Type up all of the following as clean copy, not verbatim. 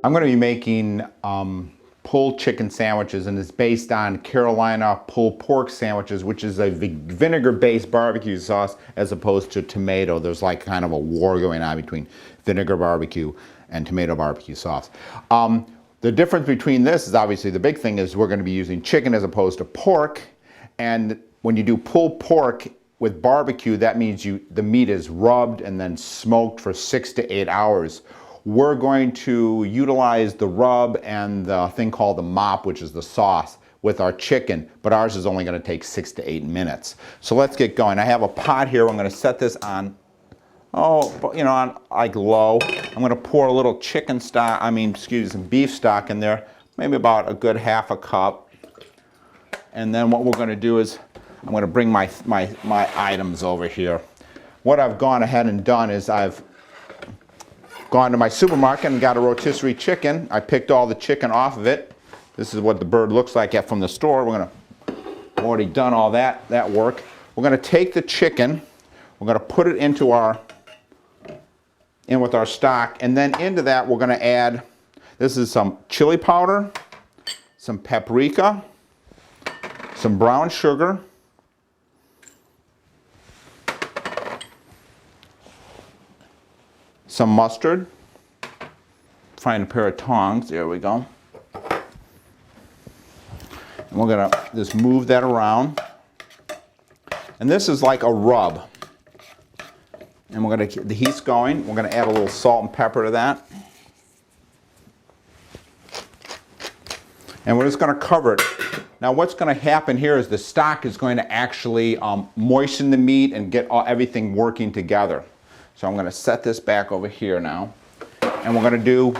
I'm going to be making pulled chicken sandwiches, and it's based on Carolina pulled pork sandwiches, which is a vinegar-based barbecue sauce as opposed to tomato. There's like kind of a war going on between vinegar barbecue and tomato barbecue sauce. The difference between this is obviously the big thing is we're going to be using chicken as opposed to pork, and when you do pulled pork with barbecue, that means the meat is rubbed and then smoked for 6 to 8 hours. We're going to utilize the rub and the thing called the mop, which is the sauce, with our chicken, but ours is only going to take 6 to 8 minutes. So let's get going. I have a pot here. I'm going to set this on, on like low. I'm going to pour a little chicken stock, some beef stock in there, maybe about a good half a cup. And then what we're going to do is I'm going to bring my items over here. What I've gone ahead and done is I've gone to my supermarket and got a rotisserie chicken. I picked all the chicken off of it. This is what the bird looks like from the store. I've already done all that work. We're going to take the chicken, we're going to put it in with our stock, and then into that we're going to add, this is some chili powder, some paprika, some brown sugar, some mustard, find a pair of tongs, there we go. And we're gonna just move that around. And this is like a rub. And we're gonna keep the heat's going. We're gonna add a little salt and pepper to that. And we're just gonna cover it. Now what's going to happen here is the stock is going to actually moisten the meat and get everything working together. So I'm going to set this back over here now. And we're going to do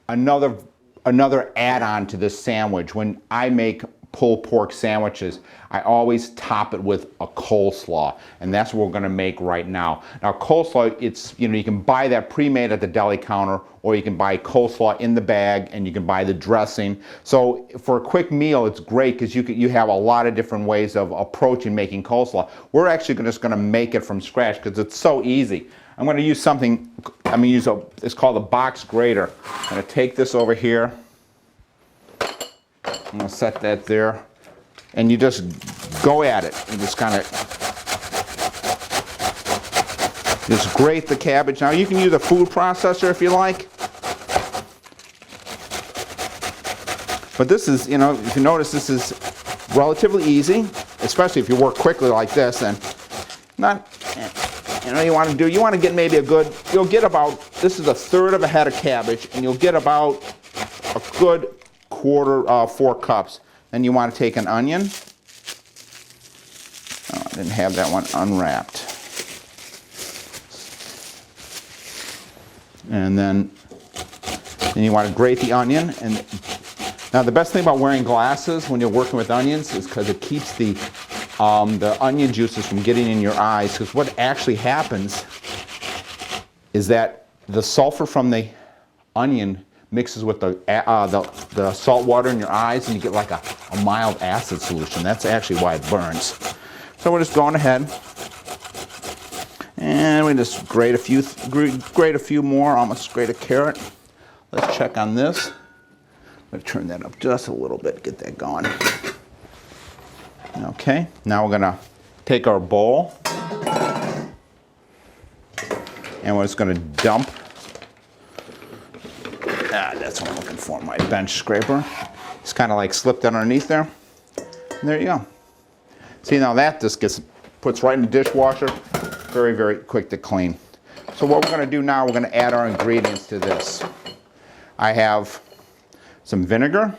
another add-on to this sandwich. When I make pulled pork sandwiches, I always top it with a coleslaw, and that's what we're going to make right now. Now coleslaw, you can buy that pre-made at the deli counter, or you can buy coleslaw in the bag, and you can buy the dressing. So for a quick meal, it's great because you have a lot of different ways of approaching making coleslaw. We're actually just going to make it from scratch because it's so easy. I'm going to use something. It's called a box grater. I'm going to take this over here. I'm going to set that there, and you just go at it. You just kind of just grate the cabbage. Now you can use a food processor if you like, but this is, if you notice, this is relatively easy, especially if you work quickly like this. And you want to get maybe you'll get about, this is a third of a head of cabbage, and you'll get about a good 4 cups. Then you want to take an onion. Oh, I didn't have that one unwrapped. And then you want to grate the onion. And now the best thing about wearing glasses when you're working with onions is because it keeps the onion juices from getting in your eyes. Because what actually happens is that the sulfur from the onion mixes with the salt water in your eyes, and you get like a mild acid solution. That's actually why it burns. So we're just going ahead, and we just grate a few more, almost grate a carrot. Let's check on this. I'm going to turn that up just a little bit, get that going. Okay, now we're going to take our bowl, and we're just going to dump. That's what I'm looking for, my bench scraper. It's kind of like slipped underneath there. And there you go. See, now that just puts right in the dishwasher. Very, very quick to clean. So what we're going to do now, we're going to add our ingredients to this. I have some vinegar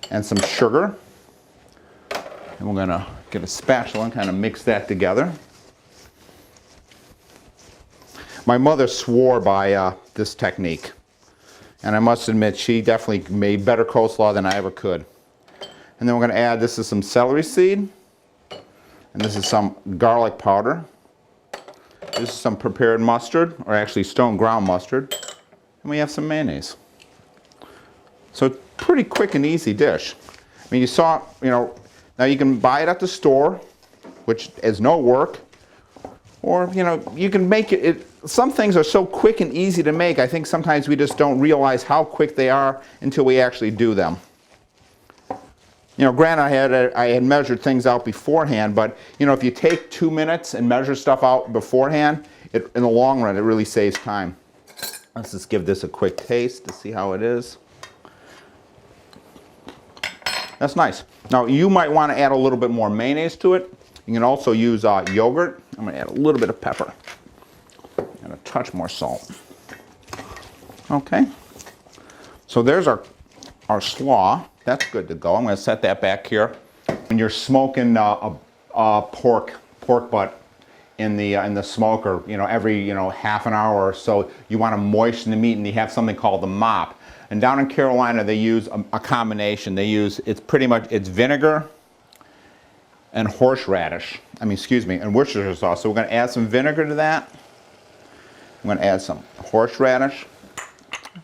and some sugar. And we're going to get a spatula and kind of mix that together. My mother swore by this technique. And I must admit, she definitely made better coleslaw than I ever could. And then we're going to add, this is some celery seed. And this is some garlic powder. This is some prepared mustard, or actually stone ground mustard. And we have some mayonnaise. So pretty quick and easy dish. I mean, you saw, now you can buy it at the store, which is no work. Or, you can make it some things are so quick and easy to make, I think sometimes we just don't realize how quick they are until we actually do them. You know, granted, I had measured things out beforehand, but you know, if you take 2 minutes and measure stuff out beforehand, in the long run, it really saves time. Let's just give this a quick taste to see how it is. That's nice. Now, you might want to add a little bit more mayonnaise to it. You can also use yogurt. I'm going to add a little bit of pepper and a touch more salt. Okay. So there's our slaw. That's good to go. I'm going to set that back here. When you're smoking pork butt in the smoker, you know, every half an hour or so, you want to moisten the meat, and you have something called the mop. And down in Carolina, they use a combination. It's vinegar and horseradish. And Worcestershire sauce. So we're going to add some vinegar to that. I'm going to add some horseradish.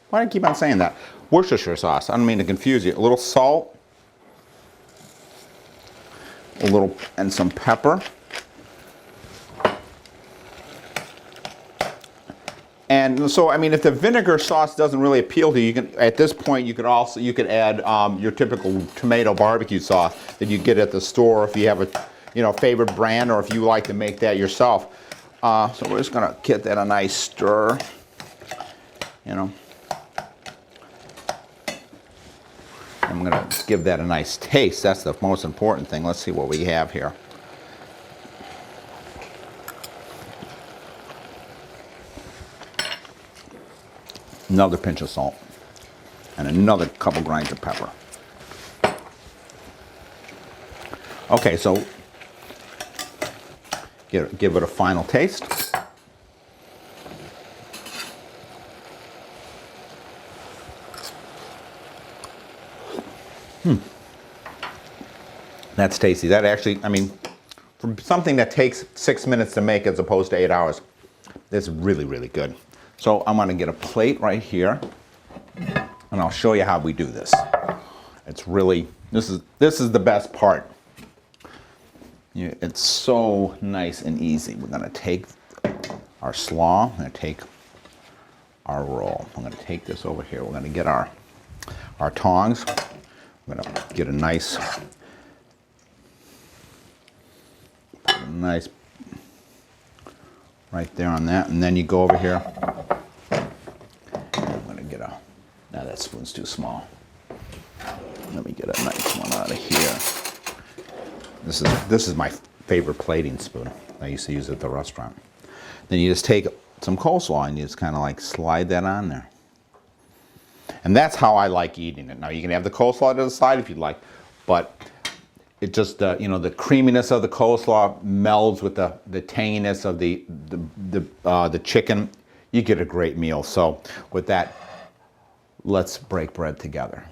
Why do I keep on saying that? Worcestershire sauce. I don't mean to confuse you. A little salt, and some pepper. And so, I mean, if the vinegar sauce doesn't really appeal to you, at this point you could add your typical tomato barbecue sauce that you get at the store if you have a favorite brand, or if you like to make that yourself. So we're just gonna get that a nice stir. I'm gonna give that a nice taste. That's the most important thing. Let's see what we have here. Another pinch of salt, and another couple grinds of pepper. Okay, so give it a final taste. That's tasty. That actually, I mean, for something that takes 6 minutes to make as opposed to 8 hours, it's really, really good. So I'm going to get a plate right here, and I'll show you how we do this. It's really, this is the best part. It's so nice and easy. We're going to take our slaw. I'm going to take our roll. I'm going to take this over here. We're going to get our tongs. I'm going to get a nice right there on that, and then you go over here. I'm going to get now that spoon's too small. Let me get a nice one out of here. This is my favorite plating spoon. I used to use it at the restaurant. Then you just take some coleslaw and you just kind of like slide that on there. And that's how I like eating it. Now you can have the coleslaw to the side if you'd like, but it just the creaminess of the coleslaw melds with the tanginess of the chicken. You get a great meal. So with that, let's break bread together.